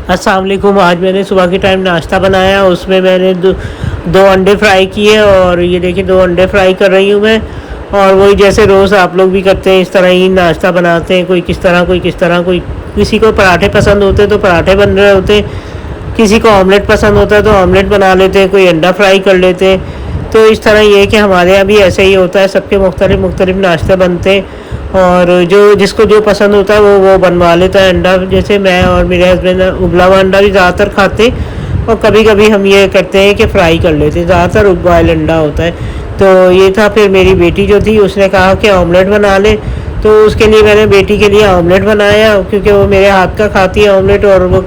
अस्सलाम वालेकुम। आज मैंने सुबह के टाइम नाश्ता बनाया, उसमें मैंने दो अंडे फ्राई किए और ये देखिए 2 अंडे फ्राई कर रही हूँ मैं। और वही जैसे रोज़ आप लोग भी करते हैं इस तरह ही नाश्ता बनाते हैं, कोई किस तरह कोई किस तरह। कोई किसी को पराठे पसंद होते हैं तो पराठे बन रहे होते हैं, किसी को ऑमलेट पसंद होता है तो ऑमलेट बना लेते हैं, कोई अंडा फ्राई कर लेते हैं। तो इस तरह ये है कि हमारे यहाँ भी ऐसे ही होता है, सबके मुख्तलिफ मुख्तलिफ नाश्ते बनते हैं और जो जिसको जो पसंद होता है वो बनवा लेता है। अंडा जैसे मैं और मेरे हस्बैंड उबला हुआ अंडा भी ज़्यादातर खाते और कभी कभी हम ये करते हैं कि फ्राई कर लेते हैं, ज़्यादातर बॉयल अंडा होता है। तो ये था। फिर मेरी बेटी जो थी उसने कहा कि ऑमलेट बना ले, तो उसके लिए मैंने बेटी के लिए ऑमलेट बनाया, क्योंकि वो मेरे हाथ का खाती है ऑमलेट और वो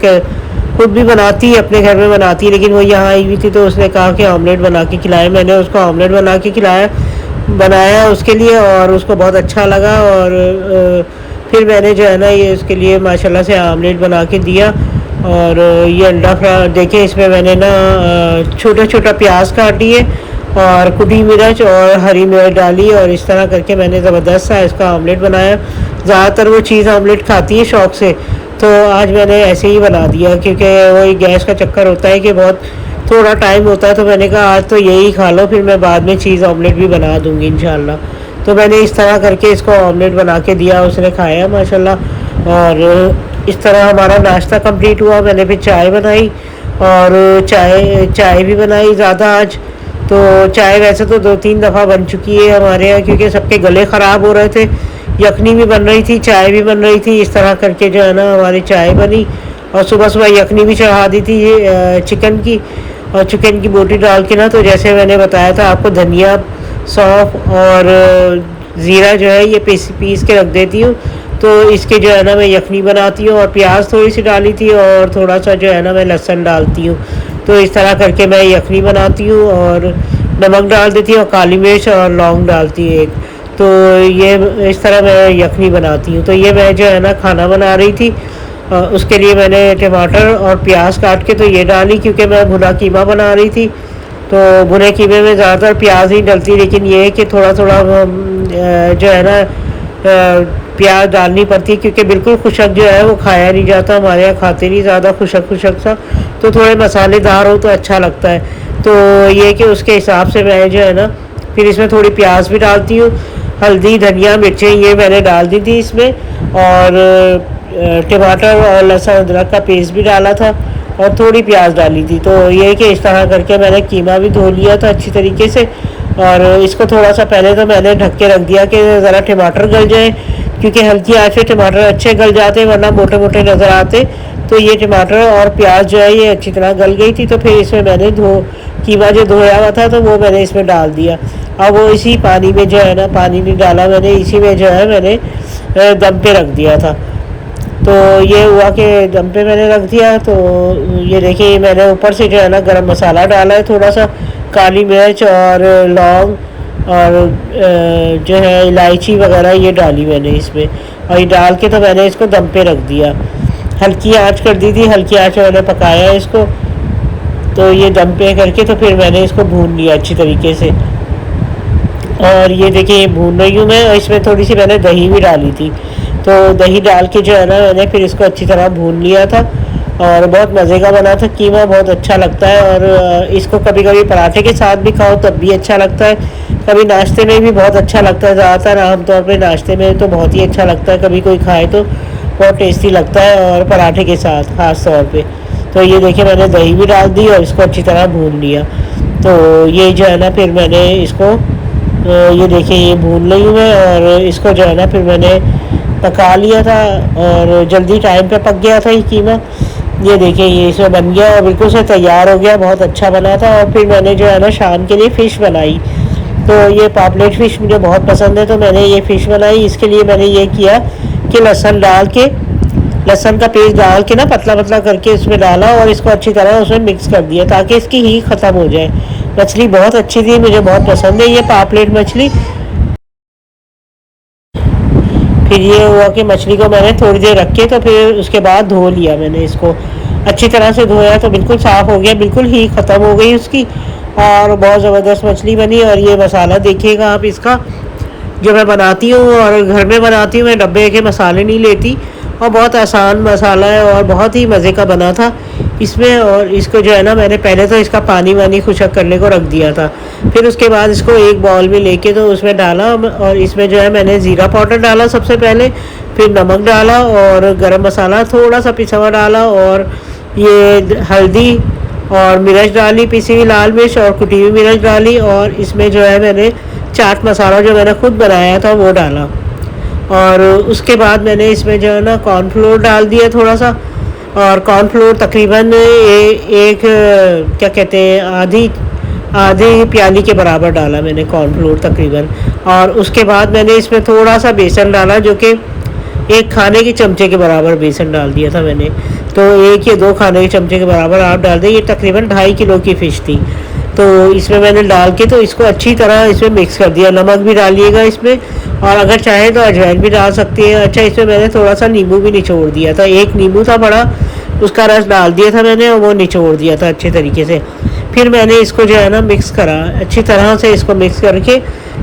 खुद भी बनाती है, अपने घर में बनाती है, लेकिन वो यहाँ आई हुई थी तो उसने कहा कि ऑमलेट बना के खिलाए। मैंने उसको ऑमलेट बना के बनाया उसके लिए और उसको बहुत अच्छा लगा। और फिर मैंने जो है ना ये उसके लिए माशाल्लाह से ऑमलेट बना के दिया। और ये अंडा फ्राई देखिए, इसमें मैंने ना छोटा छोटा प्याज काटी है और कुटी मिर्च और हरी मिर्च डाली और इस तरह करके मैंने ज़बरदस्त सा इसका ऑमलेट बनाया। ज़्यादातर वो चीज़ ऑमलेट खाती है शौक़ से, तो आज मैंने ऐसे ही बना दिया, क्योंकि वही गैस का चक्कर होता है कि बहुत थोड़ा टाइम होता है। तो मैंने कहा आज तो यही खा लो, फिर मैं बाद में चीज़ ऑमलेट भी बना दूँगी इंशाल्लाह। तो मैंने इस तरह करके इसको ऑमलेट बना के दिया, उसने खाया माशाल्लाह। और इस तरह हमारा नाश्ता कंप्लीट हुआ। मैंने फिर चाय बनाई और चाय भी बनाई ज़्यादा आज। तो चाय वैसे तो 2-3 दफ़ा बन चुकी है हमारे यहाँ, क्योंकि सबके गले ख़राब हो रहे थे। यखनी भी बन रही थी, चाय भी बन रही थी, इस तरह करके जो है ना हमारी चाय बनी। और सुबह सुबह यखनी भी चढ़ा दी थी चिकन की, और चिकन की बोटी डाल के ना, तो जैसे मैंने बताया था आपको, धनिया, सौंफ और ज़ीरा जो है ये पीस के रख देती हूँ। तो इसके जो है ना मैं यखनी बनाती हूँ और प्याज थोड़ी सी डाली थी और थोड़ा सा जो है ना मैं लहसुन डालती हूँ। तो इस तरह करके मैं यखनी बनाती हूँ और नमक डाल देती हूँ और काली मिर्च और लौंग डालती हूँ एक। तो ये इस तरह मैं यखनी बनाती हूँ। तो ये मैं जो है ना खाना बना रही थी, उसके लिए मैंने टमाटर और प्याज काट के तो ये डाली, क्योंकि मैं भुना कीमा बना रही थी। तो भुने कीमे में ज़्यादातर प्याज ही डलती, लेकिन ये है कि थोड़ा थोड़ा जो है ना प्याज डालनी पड़ती है, क्योंकि बिल्कुल खुशक जो है वो खाया नहीं जाता, हमारे यहाँ खाते नहीं ज़्यादा खुशक खुशक सा। तो थोड़े मसालेदार हो तो अच्छा लगता है। तो ये कि उसके हिसाब से मैं जो है ना फिर इसमें थोड़ी प्याज भी डालती हूँ, हल्दी, धनिया, मिर्चें ये मैंने डाल दी थी इसमें। और टमाटर और लहसुन अदरक का पेस्ट भी डाला था और थोड़ी प्याज डाली थी। तो ये कि इस तरह करके मैंने कीमा भी धो लिया था अच्छी तरीके से। और इसको थोड़ा सा पहले तो मैंने ढक के रख दिया कि ज़रा टमाटर गल जाए, क्योंकि हल्की आंच पे टमाटर अच्छे गल जाते, वरना मोटे मोटे नज़र आते। तो ये टमाटर और प्याज जो है ये अच्छी तरह गल गई थी। तो फिर इसमें मैंने कीमा जो धोया हुआ था तो वो मैंने इसमें डाल दिया। अब वो इसी पानी में जो है ना, पानी नहीं डाला मैंने, इसी में जो है मैंने दम पे रख दिया था। तो ये हुआ कि दम पे मैंने रख दिया। तो ये देखिए मैंने ऊपर से जो है ना गरम मसाला डाला है, थोड़ा सा काली मिर्च और लौंग और जो है इलायची वगैरह ये डाली मैंने इसमें, और ये डाल के तो मैंने इसको दम पे रख दिया। हल्की आंच कर दी थी, हल्की आंच में मैंने पकाया इसको। तो ये दम पे करके तो फिर मैंने इसको भून लिया अच्छी तरीके से। और ये देखिए ये भून रही हूँ मैं, और इसमें थोड़ी सी मैंने दही भी डाली थी। तो दही डाल के जो है ना मैंने फिर इसको अच्छी तरह भून लिया था और बहुत मज़े का बना था कीमा, बहुत अच्छा लगता है। और इसको कभी कभी पराठे के साथ भी खाओ तब भी अच्छा लगता है, कभी नाश्ते में भी बहुत अच्छा लगता है। ज़्यादातर आमतौर पे नाश्ते में तो बहुत ही अच्छा लगता है, कभी कोई खाए तो बहुत टेस्टी लगता है, और पराठे के साथ ख़ास तौर पे। तो ये देखिए मैंने दही भी डाल दी और इसको अच्छी तरह भून लिया। तो ये जो है ना फिर मैंने इसको ये देखिए ये भून रही हूँ मैं, और इसको जो है ना फिर मैंने पका लिया था और जल्दी टाइम पे पक गया था ये कीमा। ये देखिए ये इसमें बन गया और बिल्कुल से तैयार हो गया, बहुत अच्छा बना था। और फिर मैंने जो है ना शाम के लिए फ़िश बनाई। तो ये पापलेट फ़िश मुझे बहुत पसंद है, तो मैंने ये फ़िश बनाई। इसके लिए मैंने ये किया कि लहसुन का पेस्ट डाल के ना पतला पतला करके इसमें डाला और इसको अच्छी तरह उसमें मिक्स कर दिया ताकि इसकी हीट ख़त्म हो जाए। मछली बहुत अच्छी थी, मुझे बहुत पसंद है ये पापलेट मछली। फिर ये हुआ कि मछली को मैंने थोड़ी देर रख के तो फिर उसके बाद धो लिया मैंने इसको, अच्छी तरह से धोया तो बिल्कुल साफ़ हो गया, बिल्कुल ही ख़त्म हो गई उसकी, और बहुत ज़बरदस्त मछली बनी। और ये मसाला देखिएगा आप इसका, जो मैं बनाती हूँ और घर में बनाती हूँ, मैं डब्बे के मसाले नहीं लेती और बहुत आसान मसाला है और बहुत ही मज़े का बना था इसमें। और इसको जो है ना मैंने पहले तो इसका पानी वानी खुशक करने को रख दिया था, फिर उसके बाद इसको एक बाउल में लेके तो उसमें डाला और इसमें जो है मैंने ज़ीरा पाउडर डाला सबसे पहले, फिर नमक डाला और गरम मसाला थोड़ा सा पिसा हुआ डाला और ये हल्दी और मिर्च डाली, पिसी हुई लाल मिर्च और कुटी हुई मिर्च डाली, और इसमें जो है मैंने चाट मसाला जो मैंने खुद बनाया था वो डाला। और उसके बाद मैंने इसमें जो है ना कॉर्नफ्लोर डाल दिया थोड़ा सा, और कॉर्नफ्लोर तकरीबन एक क्या कहते हैं आधी प्याली के बराबर डाला मैंने कॉर्नफ्लोर तकरीबन। और उसके बाद मैंने इसमें थोड़ा सा बेसन डाला, जो कि एक खाने के चमचे के बराबर बेसन डाल दिया था मैंने। तो 1 या 2 खाने के चमचे के बराबर आप डाल दें। ये तकरीबन 2.5 किलो की फ़िश थी, तो इसमें मैंने डाल के तो इसको अच्छी तरह इसमें मिक्स कर दिया। नमक भी डालिएगा इसमें, और अगर चाहे तो अजवाइन भी डाल सकती है। अच्छा, इसमें मैंने थोड़ा सा नींबू भी निचोड़ दिया था, 1 नींबू था बड़ा, उसका रस डाल दिया था मैंने और वो निचोड़ दिया था अच्छे तरीके से। फिर मैंने इसको जो है ना मिक्स करा अच्छी तरह से, इसको मिक्स करके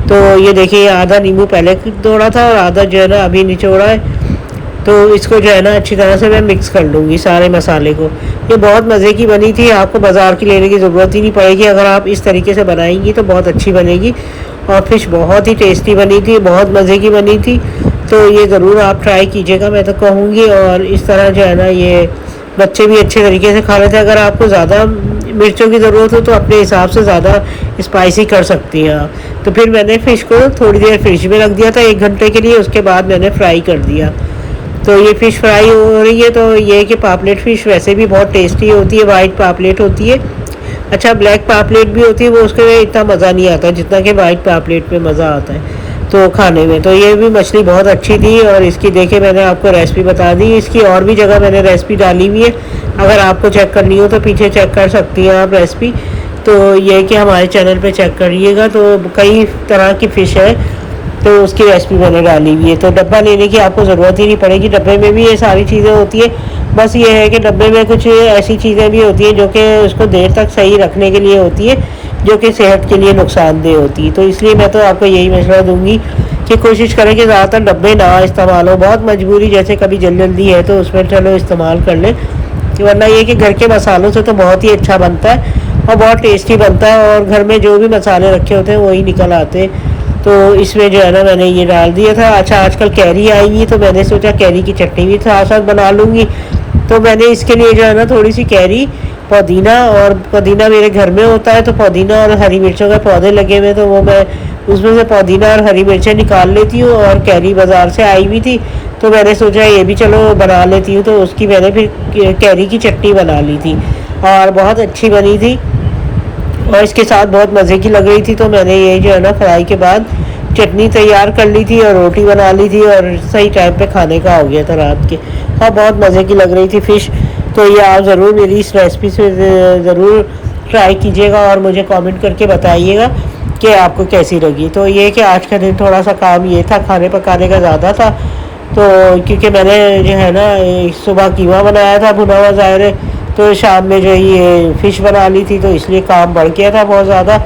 तो ये देखिए आधा नींबू पहले तोड़ा था और आधा जो है ना अभी निचोड़ा है। तो इसको जो है ना अच्छी तरह से मैं मिक्स कर लूँगी सारे मसाले को। ये बहुत मज़े की बनी थी, आपको बाज़ार की लेने की ज़रूरत ही नहीं पड़ेगी। अगर आप इस तरीके से बनाएंगी तो बहुत अच्छी बनेगी, और फ़िश बहुत ही टेस्टी बनी थी, बहुत मज़े की बनी थी। तो ये ज़रूर आप ट्राई कीजिएगा मैं तो कहूँगी। और इस तरह जो है ना ये बच्चे भी अच्छे तरीके से खा लेते हैं। अगर आपको ज़्यादा मिर्चों की ज़रूरत हो तो अपने हिसाब से ज़्यादा स्पाइसी कर सकती हैं आप। तो फिर मैंने फ़िश को थोड़ी देर फ्रिज में रख दिया था 1 घंटे के लिए, उसके बाद मैंने फ्राई कर दिया। तो ये फ़िश फ्राई हो रही है। तो ये कि पापलेट फ़िश वैसे भी बहुत टेस्टी होती है, वाइट पापलेट होती है। अच्छा, ब्लैक पापलेट भी होती है, वो उसके में इतना मज़ा नहीं आता जितना कि वाइट पापलेट में मज़ा आता है तो खाने में। तो ये भी मछली बहुत अच्छी थी, और इसकी देखिए मैंने आपको रेसिपी बता दी। इसकी और भी जगह मैंने रेसिपी डाली हुई है, अगर आपको चेक करनी हो तो पीछे चेक कर सकती हैं आप रेसिपी। तो ये कि हमारे चैनल पे चेक करिएगा, तो कई तरह की फ़िश है तो उसकी रेसिपी मैंने डाली हुई है। तो डब्बा लेने की आपको ज़रूरत ही नहीं पड़ेगी, डब्बे में भी ये सारी चीज़ें होती है। बस ये है कि डब्बे में कुछ ऐसी चीज़ें भी होती हैं जो कि उसको देर तक सही रखने के लिए होती है, जो कि सेहत के लिए नुकसानदेह होती है। तो इसलिए मैं तो आपको यही मशवरा दूंगी कि कोशिश करें कि ज़्यादातर डब्बे ना इस्तेमाल हो। बहुत मजबूरी जैसे कभी जल्दी है तो उसमें चलो इस्तेमाल कर लें, वरना ये कि घर के मसालों से तो बहुत ही अच्छा बनता है और बहुत टेस्टी बनता है, और घर में जो भी मसाले रखे होते हैं वही निकल आते हैं। तो इसमें जो है ना मैंने ये डाल दिया था। अच्छा, आजकल कैरी आई हुई है तो मैंने सोचा कैरी की चटनी भी साथ साथ बना लूँगी। तो मैंने इसके लिए जो है ना थोड़ी सी कैरी, पुदीना, और पुदीना मेरे घर में होता है तो पुदीना और हरी मिर्चों के पौधे लगे हुए, तो वो मैं उसमें से पुदीना और हरी मिर्चें निकाल लेती हूँ। और कैरी बाज़ार से आई हुई थी तो मैंने सोचा ये भी चलो बना लेती हूँ, तो उसकी मैंने फिर कैरी की चटनी बना ली थी और बहुत अच्छी बनी थी और इसके साथ बहुत मज़े की लग रही थी। तो मैंने ये जो है ना फ्राई के बाद चटनी तैयार कर ली थी और रोटी बना ली थी, और सही टाइम पे खाने का हो गया था रात के। और बहुत मज़े की लग रही थी फ़िश। तो ये आप ज़रूर मेरी इस रेसिपी से ज़रूर ट्राई कीजिएगा और मुझे कमेंट करके बताइएगा कि आपको कैसी लगी। तो ये कि आज का दिन थोड़ा सा काम ये था, खाने पकाने का ज़्यादा था। तो क्योंकि मैंने जो है ना सुबह कीमा बनाया था भुना हुआ ज़ाहिर है, तो शाम में जो ये फ़िश बना ली थी, तो इसलिए काम बढ़ गया था बहुत ज़्यादा।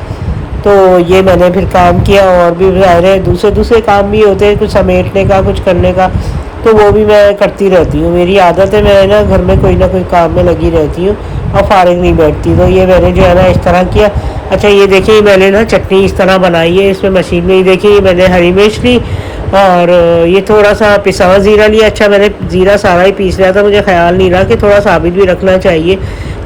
तो ये मैंने फिर काम किया, और भी ज़ाहिर है दूसरे काम भी होते हैं, कुछ समेटने का, कुछ करने का, तो वो भी मैं करती रहती हूँ। मेरी आदत है, मैं ना घर में कोई ना कोई काम में लगी रहती हूँ और फारिग नहीं बैठती। तो ये मैंने जो है ना इस तरह किया। अच्छा, ये देखिए मैंने ना चटनी इस तरह बनाई है, इसमें मशीन में ही देखिए मैंने हरी मिर्च ली और ये थोड़ा सा पिसा हुआ ज़ीरा लिया। अच्छा, मैंने ज़ीरा सारा ही पीस लिया था, मुझे ख्याल नहीं रहा कि थोड़ा साबित भी रखना चाहिए।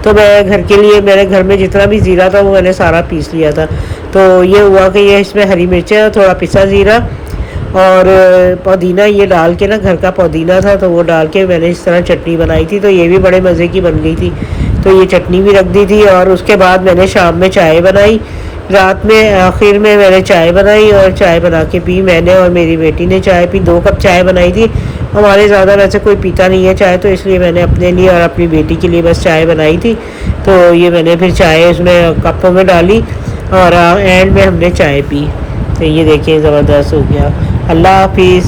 तो मैं घर के लिए मेरे घर में जितना भी ज़ीरा था वो मैंने सारा पीस लिया था। तो ये हुआ कि ये इसमें हरी मिर्चें, थोड़ा पिसा ज़ीरा और पुदीना ये डाल के ना, घर का पुदीना था तो वो डाल के मैंने इस तरह चटनी बनाई थी। तो ये भी बड़े मज़े की बन गई थी। तो ये चटनी भी रख दी थी, और उसके बाद मैंने शाम में चाय बनाई। रात में आखिर में मैंने चाय बनाई और चाय बना के पी। मैंने और मेरी बेटी ने चाय पी, 2 कप चाय बनाई थी। हमारे ज़्यादा वैसे कोई पीता नहीं है चाय, तो इसलिए मैंने अपने लिए और अपनी बेटी के लिए बस चाय बनाई थी। तो ये मैंने फिर चाय उसमें कपों में डाली और एंड में हमने चाय पी। तो ये देखिए ज़बरदस्त हो गया। अल्लाह हाफिज़।